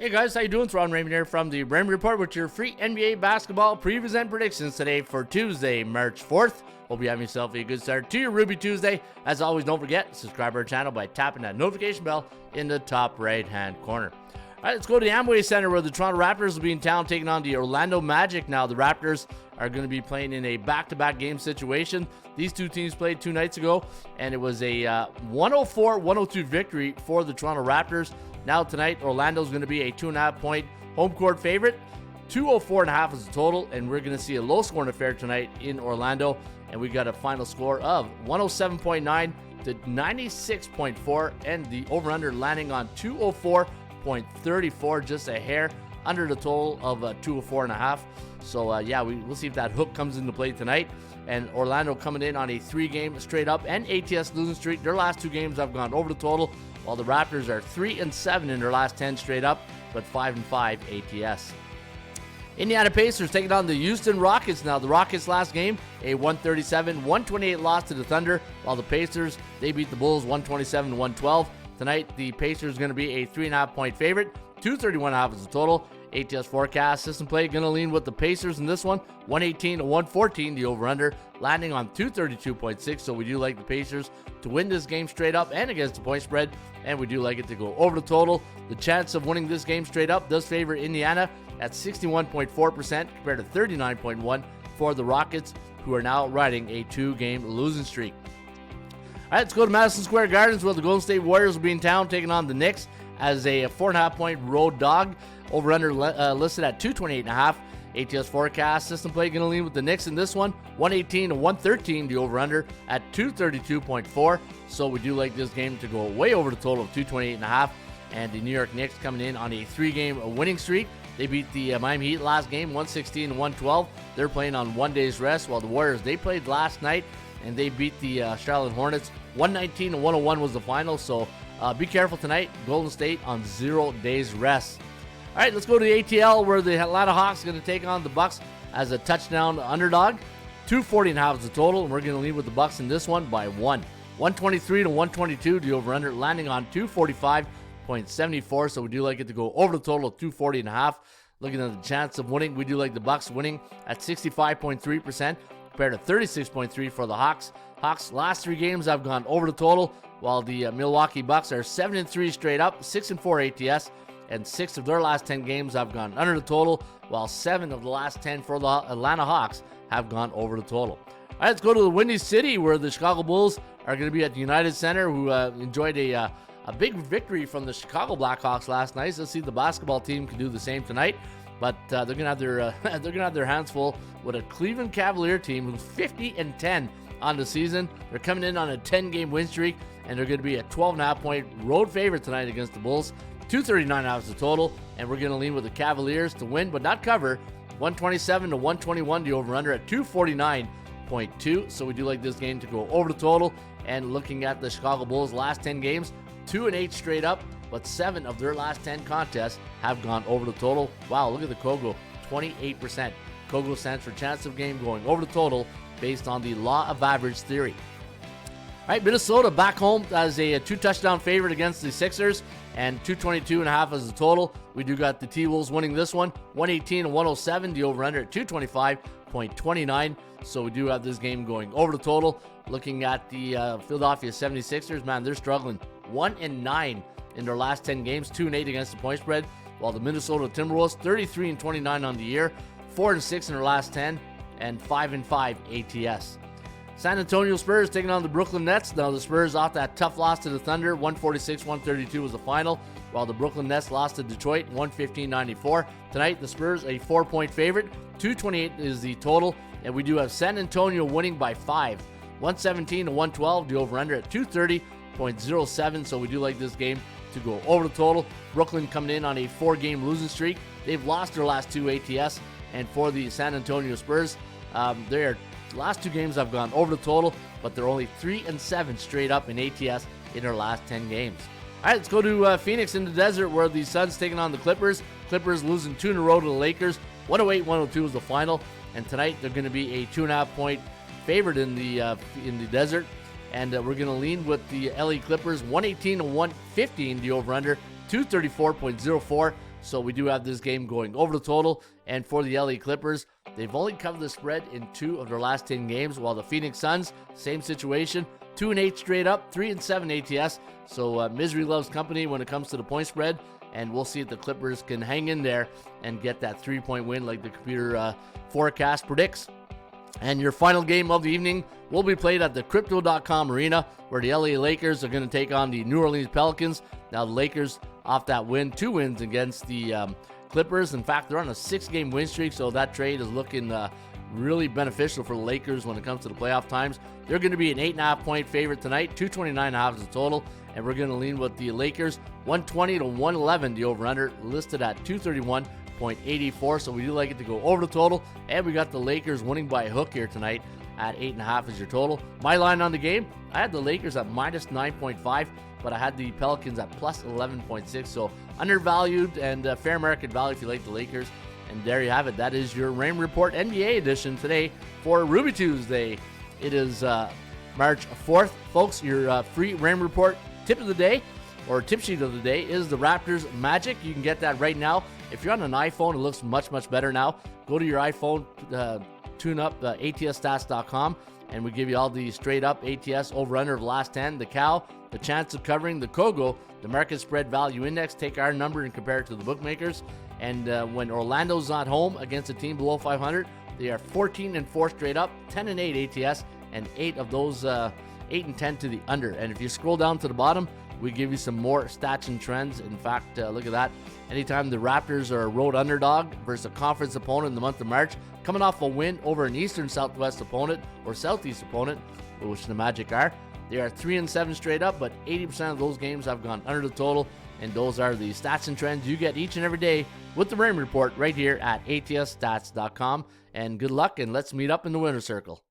Hey guys, how you doing? It's Raymond here from the Raymond Report with your free NBA basketball previews and predictions today for Tuesday, March 4th. Hope you have yourself a good start to your Ruby Tuesday. As always, don't forget, subscribe to our channel by tapping that notification bell in the top right-hand corner. All right, let's go to the Amway Center where the Toronto Raptors will be in town taking on the Orlando Magic. Now, the Raptors are going to be playing in a back-to-back game situation. These two teams played 2 nights ago, and it was a 104-102 victory for the Toronto Raptors. Now tonight, Orlando's going to be a 2.5-point home court favorite. 204.5 is the total, and we're going to see a low-scoring affair tonight in Orlando, and we got a final score of 107.9 to 96.4, and the over-under landing on 204.34, just a hair under the total of 204.5. So we'll see if that hook comes into play tonight. And Orlando coming in on a 3-game straight up and ATS losing streak. Their last 2 games have gone over the total, while the Raptors are 3-7 in their last 10 straight up, but 5-5 ATS. Indiana Pacers taking on the Houston Rockets. Now, the Rockets last game, a 137-128 loss to the Thunder, while the Pacers, they beat the Bulls 127-112. Tonight, the Pacers going to be a 3.5-point favorite. 231.5 is the total. ATS forecast system play going to lean with the Pacers in this one. 118-114, the over-under, landing on 232.6. So we do like the Pacers to win this game straight up and against the point spread, and we do like it to go over the total. The chance of winning this game straight up does favor Indiana at 61.4% compared to 39.1% for the Rockets, who are now riding a 2-game losing streak. All right, let's go to Madison Square Gardens where the Golden State Warriors will be in town taking on the Knicks as a 4.5-point road dog. Over-under listed at 228.5. ATS forecast system play going to lean with the Knicks in this one. 118-113, the over-under at 232.4. So we do like this game to go way over the total of 228.5. And the New York Knicks coming in on a 3-game winning streak. They beat the Miami Heat last game, 116-112. They're playing on 1 day's rest, while the Warriors, they played last night, and they beat the Charlotte Hornets. 119-101 was the final, so be careful tonight. Golden State on 0 days rest. All right, let's go to the ATL where the Atlanta Hawks are going to take on the Bucks as a touchdown underdog. 240.5 is the total, and we're going to lead with the Bucks in this one by 1. 123-122, the over-under, landing on 245.74, so we do like it to go over the total of 240.5. Looking at the chance of winning, we do like the Bucks winning at 65.3% compared to 36.3% for the Hawks. Hawks' last 3 games have gone over the total, while the Milwaukee Bucks are 7-3 straight up, 6-4 ATS, and 6 of their last 10 games have gone under the total, while 7 of the last 10 for the Atlanta Hawks have gone over the total. All right, let's go to the Windy City where the Chicago Bulls are going to be at the United Center, who enjoyed a big victory from the Chicago Blackhawks last night. So let's see if the basketball team can do the same tonight. But they're going to have their hands full with a Cleveland Cavalier team who's 50-10 on the season. They're coming in on a 10-game win streak, and they're going to be a 12.5-point road favorite tonight against the Bulls. 239.5 is the total, and we're going to lean with the Cavaliers to win but not cover. 127-121, the over-under at 249.2. So we do like this game to go over the total. And looking at the Chicago Bulls' last 10 games, 2-8 straight up, but 7 of their last 10 contests have gone over the total. Wow, look at the Kogo, 28%. Kogo stands for chance of game going over the total based on the law of average theory. All right, Minnesota back home as a 2-touchdown favorite against the Sixers, and 222.5 is the total. We do got the T-Wolves winning this one, 118-107, the over-under at 225.29. So we do have this game going over the total. Looking at the Philadelphia 76ers, man, they're struggling. 1-9 in their last 10 games, 2-8 against the point spread, while the Minnesota Timberwolves, 33-29 on the year, 4-6 in their last 10, and 5-5 ATS. San Antonio Spurs taking on the Brooklyn Nets. Now the Spurs off that tough loss to the Thunder, 146-132 was the final, while the Brooklyn Nets lost to Detroit, 115-94. Tonight, the Spurs a 4-point favorite, 228 is the total, and we do have San Antonio winning by 5, 117-112, the over-under at 230.07, so we do like this game to go over the total. Brooklyn coming in on a 4-game losing streak. They've lost their last 2 ATS, and for the San Antonio Spurs, their last 2 games have gone over the total, but they're only 3-7 straight up in ATS in their last 10 games. All right, let's go to Phoenix in the desert where the Suns taking on the Clippers. Clippers losing 2 in a row to the Lakers. 108-102 is the final, and tonight they're going to be a 2.5-point favorite in the desert, and we're going to lean with the LA Clippers. 118-115, the over-under. 234.04. So we do have this game going over the total. And for the LA Clippers, they've only covered the spread in 2 of their last 10 games, while the Phoenix Suns, same situation, 2-8 straight up, 3-7 ATS. So misery loves company when it comes to the point spread, and we'll see if the Clippers can hang in there and get that 3-point win like the computer forecast predicts. And your final game of the evening will be played at the Crypto.com Arena, where the LA Lakers are going to take on the New Orleans Pelicans. Now the Lakers, off that win, 2 wins against the Clippers. In fact, they're on a 6-game win streak, so that trade is looking really beneficial for the Lakers when it comes to the playoff times. They're going to be an 8.5-point favorite tonight, 229.5 is the total, and we're going to lean with the Lakers, 120 to 111, the over-under, listed at 231.84, so we do like it to go over the total, and we got the Lakers winning by a hook here tonight at 8.5 is your total. My line on the game, I had the Lakers at minus 9.5, but I had the Pelicans at plus 11.6, so undervalued and fair market value if you like the Lakers. And there you have it. That is your Raymond Report NBA edition today for Ruby Tuesday. It is March 4th. Folks, your free Raymond Report tip of the day, or tip sheet of the day, is the Raptors Magic. You can get that right now. If you're on an iPhone, it looks much, much better now. Go to your iPhone, tune up ATSstats.com, and we give you all the straight up ATS over-under of the last 10, the Cal, the chance of covering, the Kogo, the market spread value index. Take our number and compare it to the bookmakers. And when Orlando's not home against a team below 500, they are 14-4 straight up, 10-8 ATS, and 8 of those 8-10 to the under. And if you scroll down to the bottom, we give you some more stats and trends. In fact, look at that. Anytime the Raptors are a road underdog versus a conference opponent in the month of March, coming off a win over an Eastern Southwest opponent or Southeast opponent, which the Magic are, they are 3-7 straight up, but 80% of those games have gone under the total. And those are the stats and trends you get each and every day with the Raymond Report right here at ATSstats.com. And good luck, and let's meet up in the winner's circle.